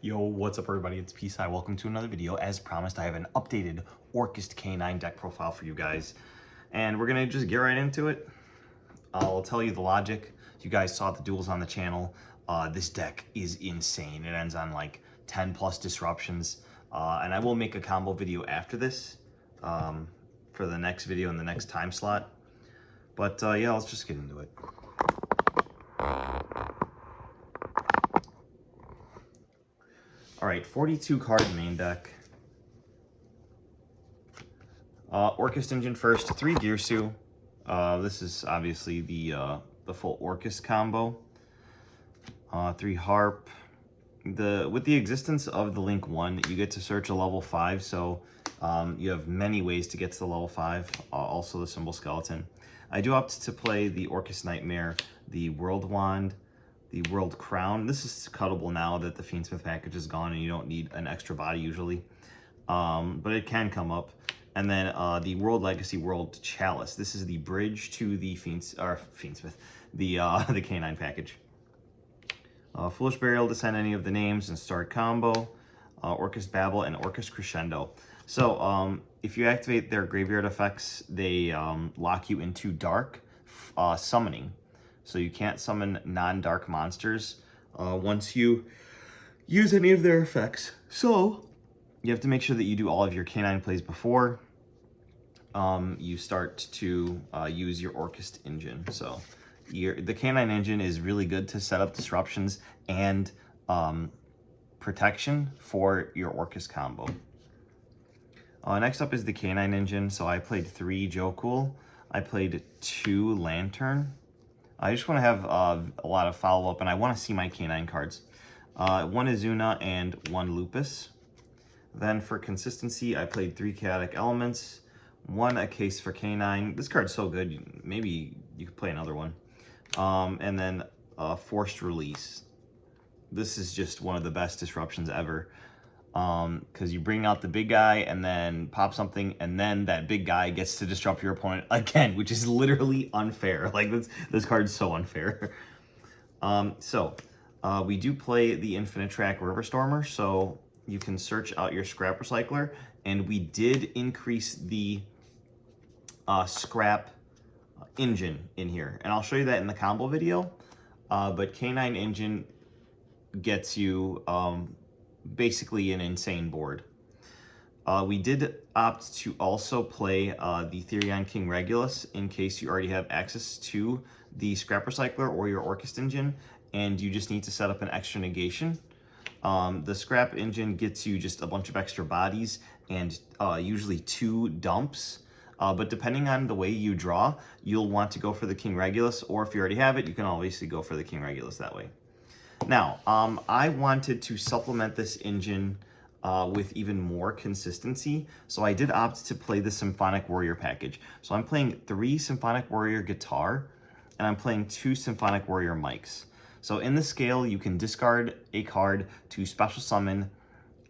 Yo, what's up everybody? It's Peace. Welcome to another video. As promised, I have an updated Orcust K9 deck profile for you guys. And we're gonna just get right into it. I'll tell you the logic. You guys saw the duels on the channel. This deck is insane. It ends on like 10 plus disruptions. And I will make a combo video after this for the next video in the next time slot. But yeah, let's just get into it. All right, 42 card main deck. Orcust engine first, 3 Gearsu. This is obviously the full Orcust combo. 3 Harp. With the existence of the Link 1, you get to search a level 5, so you have many ways to get to the level 5. Also the Symbol Skeleton. I do opt to play the Orcust Nightmare, the World Wand, the World Crown. This is cuttable now that the Fiendsmith package is gone and you don't need an extra body usually. But it can come up. And then the World Legacy World Chalice. This is the bridge to the Fiendsmith, the K9 package. Foolish Burial to send any of the names and start combo. Orcust Babel and Orcust Crescendo. So if you activate their graveyard effects, they lock you into dark summoning. So you can't summon non-dark monsters once you use any of their effects. So you have to make sure that you do all of your K9 plays before you start to use your Orcust engine. So the K9 engine is really good to set up disruptions and protection for your Orcust combo. Next up is the K9 engine. So I played 3 Jokool. I played 2 Lantern. I just want to have a lot of follow-up, and I want to see my K9 cards. 1 Izuna and 1 Lupus. Then for consistency, I played 3 Chaotic Elements, 1 A Case for K9. This card's so good, maybe you could play another one. And then Forced Release. This is just one of the best disruptions ever. Because you bring out the big guy and then pop something, and then that big guy gets to disrupt your opponent again, which is literally unfair. Like this card's so unfair. We do play the Infinite Track Riverstormer, so you can search out your scrap recycler, and we did increase the scrap engine in here, and I'll show you that in the combo video. But K9 engine gets you basically an insane board. We did opt to also play the Therion King Regulus in case you already have access to the Scrap Recycler or your Orcust engine, and you just need to set up an extra negation. The Scrap engine gets you just a bunch of extra bodies and usually 2 dumps. But depending on the way you draw, you'll want to go for the King Regulus, or if you already have it, you can obviously go for the King Regulus that way. Now, I wanted to supplement this engine with even more consistency, so I did opt to play the Symphonic Warrior package. So I'm playing 3 Symphonic Warrior guitar, and I'm playing 2 Symphonic Warrior mics. So in the scale, you can discard a card to special summon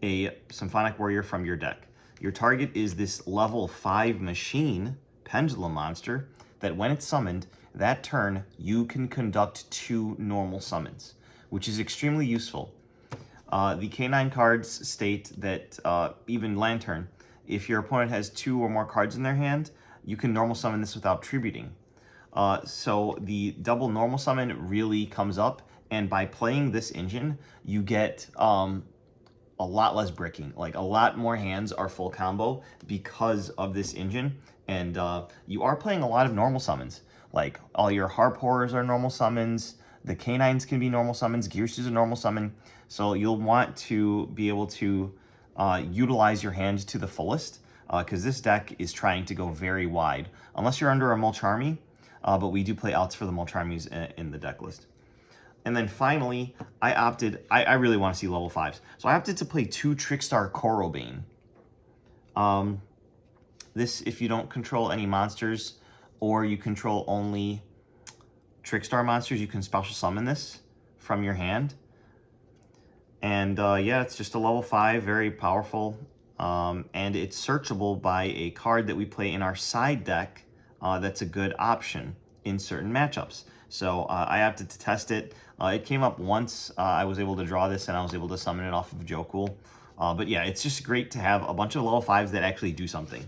a Symphonic Warrior from your deck. Your target is this level 5 machine, Pendulum Monster, that when it's summoned, that turn, you can conduct 2 normal summons, which is extremely useful. The K9 cards state that even Lantern, if your opponent has 2 or more cards in their hand, you can normal summon this without tributing. So the double normal summon really comes up, and by playing this engine, you get a lot less bricking. Like a lot more hands are full combo because of this engine, and you are playing a lot of normal summons. Like all your Harp Horrors are normal summons, the K9s can be normal summons, Gearsu's a normal summon, so you'll want to be able to utilize your hand to the fullest, because this deck is trying to go very wide, unless you're under a Mulcharmy, but we do play outs for the Mulcharmies in the deck list. And then finally, I really want to see level 5s. So I opted to play 2 Trickstar Korobane. This, if you don't control any monsters, or you control only Trickstar monsters, you can special summon this from your hand. And yeah, it's just a level 5, very powerful. And it's searchable by a card that we play in our side deck that's a good option in certain matchups. So I opted to test it. It came up once. I was able to draw this, and I was able to summon it off of Joe Cool. But yeah, it's just great to have a bunch of level 5s that actually do something.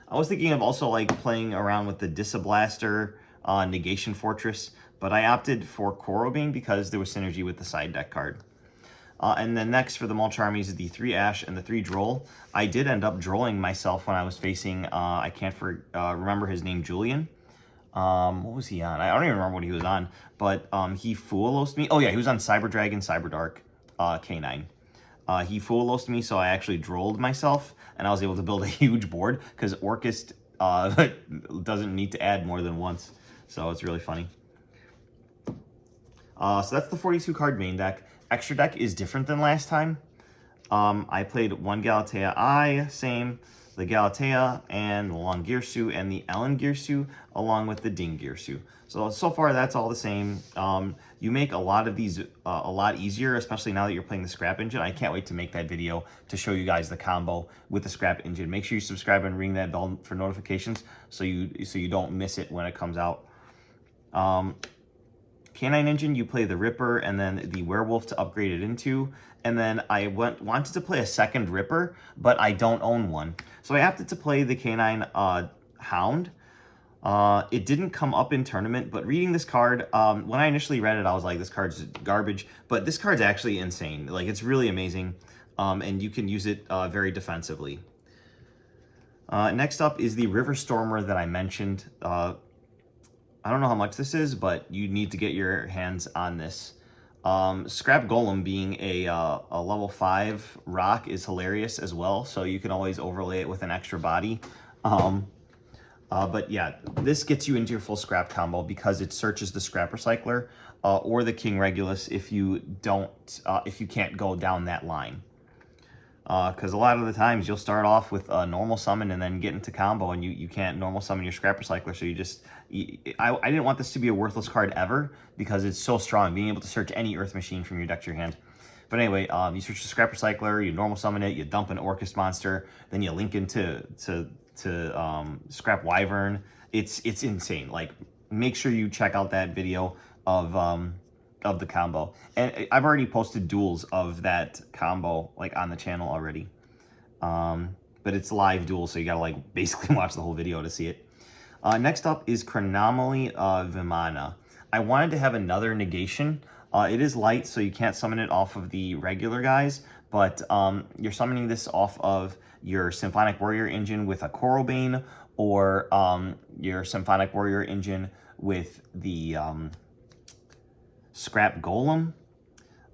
I was thinking of also like playing around with the Disablaster, Negation Fortress, but I opted for Korobane because there was synergy with the side deck card. And then next for the Mulch Armies is the 3 Ash and the 3 Droll. I did end up drolling myself when I was facing, I can't remember his name, Julian. What was he on? I don't even remember what he was on, but he Foolosed me. Oh yeah, he was on Cyber Dragon, Cyber Dark, K9. He Foolosed me, so I actually drolled myself, and I was able to build a huge board, because Orcust doesn't need to add more than once, so it's really funny. So that's the 42 card main deck. Extra deck is different than last time. I played one Galatea same, the Galatea, and the Long Girsu, and the Ellen Girsu, along with the Ding Girsu. So far, that's all the same. You make a lot of these a lot easier, especially now that you're playing the Scrap Engine. I can't wait to make that video to show you guys the combo with the Scrap Engine. Make sure you subscribe and ring that bell for notifications so you don't miss it when it comes out. K9 Engine, you play the Ripper and then the Werewolf to upgrade it into. And then I wanted to play a second Ripper, but I don't own one. So I opted to play the K9 Hound. It didn't come up in tournament, but reading this card, when I initially read it, I was like, this card's garbage. But this card's actually insane. Like, it's really amazing, and you can use it very defensively. Next up is the River Stormer that I mentioned. I don't know how much this is, but you need to get your hands on this. Scrap Golem being a level 5 rock is hilarious as well, so you can always overlay it with an extra body. But yeah, this gets you into your full scrap combo because it searches the Scrap Recycler or the King Regulus if you can't go down that line. Because a lot of the times you'll start off with a normal summon and then get into combo, and you can't normal summon your Scrap Recycler, so I didn't want this to be a worthless card ever because it's so strong, being able to search any Earth Machine from your deck to your hand. But anyway, you search the Scrap Recycler, you normal summon it, you dump an Orcust monster, then you link into Scrap Wyvern. It's insane. Like, make sure you check out that video of the combo, and I've already posted duels of that combo like on the channel already, but it's live duel, so you gotta like basically watch the whole video to see it. Next up is Chronomaly Vimana. I wanted to have another negation. It is light, so you can't summon it off of the regular guys, but you're summoning this off of your Symphonic Warrior engine with a Korobane, or your Symphonic Warrior engine with the Scrap Golem,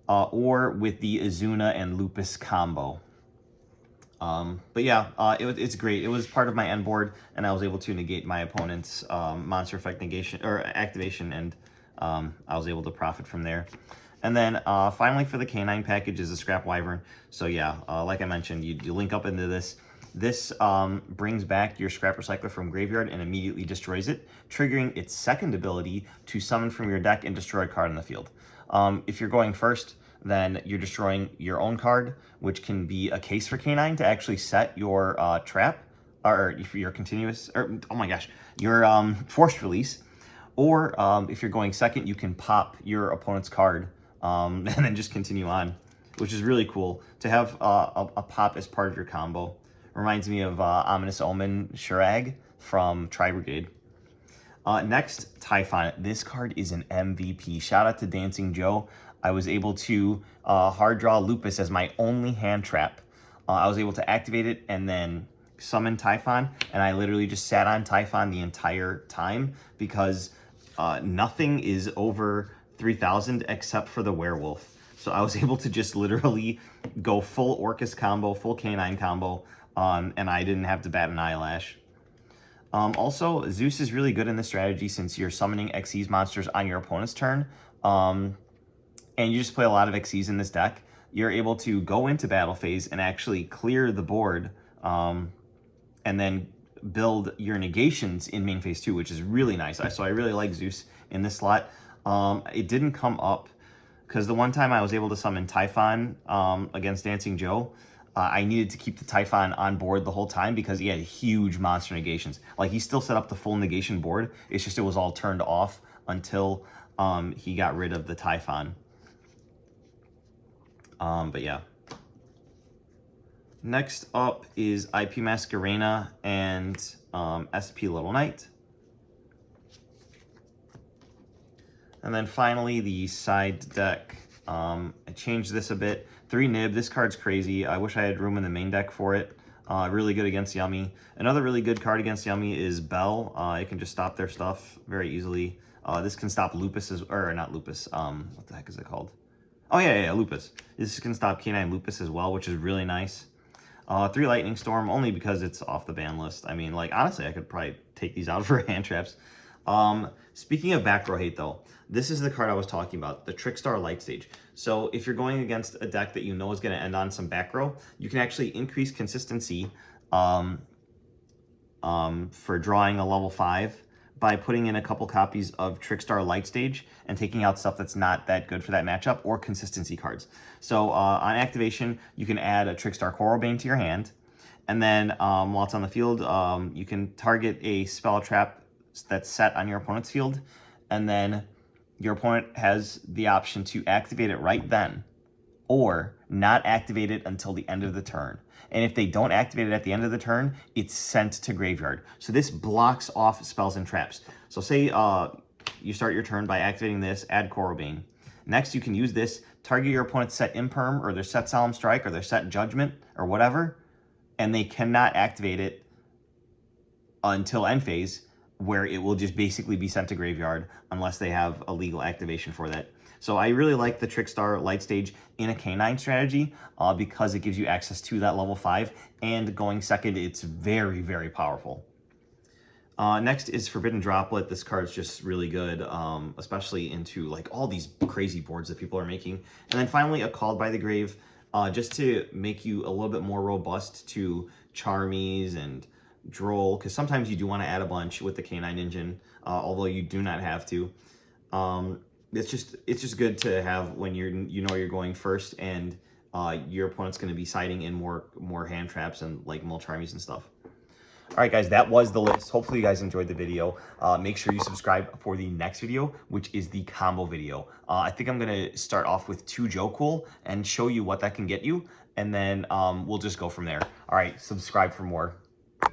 or with the Azuna and Lupus combo. But yeah, it's great. It was part of my end board, and I was able to negate my opponent's monster effect negation or activation, and I was able to profit from there. And then finally for the K9 package is the Scrap Wyvern. So yeah, like I mentioned, you link up into this. This brings back your Scrap Recycler from graveyard and immediately destroys it, triggering its second ability to summon from your deck and destroy a card in the field. If you're going first, then you're destroying your own card, which can be a case for K9 to actually set your trap, or if you're continuous, or oh my gosh, your forced release. Or if you're going second, you can pop your opponent's card and then just continue on, which is really cool to have a pop as part of your combo. Reminds me of Ominous Omen Shirag from Tri-Brigade. Next, Typhon. This card is an MVP. Shout out to Dancing Joe. I was able to hard draw Lupus as my only hand trap. I was able to activate it and then summon Typhon, and I literally just sat on Typhon the entire time because nothing is over 3,000 except for the Werewolf. So I was able to just literally go full Orcust combo, full K9 combo, and I didn't have to bat an eyelash. Also, Zeus is really good in this strategy since you're summoning Xyz monsters on your opponent's turn, and you just play a lot of Xyz in this deck. You're able to go into battle phase and actually clear the board, and then build your negations in main phase 2, which is really nice. So I really like Zeus in this slot. It didn't come up because the one time I was able to summon Typhon against Dancing Joe, I needed to keep the Typhon on board the whole time because he had huge monster negations. Like, he still set up the full negation board. It's just it was all turned off until he got rid of the Typhon. But yeah. Next up is IP Masquerena and SP Little Knight. And then finally, the side deck. I changed this a bit. 3 nib. This card's crazy. I wish I had room in the main deck for it. Really good against Yummy. Another really good card against Yummy is Bell. It can just stop their stuff very easily. This can stop Lupus, or not Lupus. What the heck is it called? Oh, yeah, Lupus. This can stop K9 Lupus as well, which is really nice. 3 Lightning Storm, only because it's off the ban list. I mean, like, honestly, I could probably take these out for hand traps. Speaking of back row hate, though, this is the card I was talking about, the Trickstar Light Stage. So if you're going against a deck that you know is going to end on some back row, you can actually increase consistency for drawing a level 5 by putting in a couple copies of Trickstar Light Stage and taking out stuff that's not that good for that matchup, or consistency cards. So on activation, you can add a Trickstar Coralbane to your hand, and then while it's on the field, you can target a spell trap that's set on your opponent's field, and then your opponent has the option to activate it right then, or not activate it until the end of the turn. And if they don't activate it at the end of the turn, it's sent to graveyard. So this blocks off spells and traps. So say you start your turn by activating this, add Coralbane. Next, you can use this, target your opponent's set Imperm, or their set Solemn Strike, or their set Judgment, or whatever, and they cannot activate it until end phase, where it will just basically be sent to graveyard unless they have a legal activation for that. So I really like the Trickstar Light Stage in a K9 strategy because it gives you access to that level 5, and going second, it's very, very powerful. Next is Forbidden Droplet. This card's just really good, especially into like all these crazy boards that people are making. And then finally, a Called by the Grave, just to make you a little bit more robust to Charmies and Droll, because sometimes you do want to add a bunch with the K9 engine, although you do not have to. It's just good to have when you know you're going first, and your opponent's going to be siding in more hand traps and like more Charmies and stuff. All right, guys, that was the list. Hopefully you guys enjoyed the video. Make sure you subscribe for the next video, which is the combo video. I think I'm going to start off with 2 Joe Cool and show you what that can get you, and then we'll just go from there. All right, subscribe for more.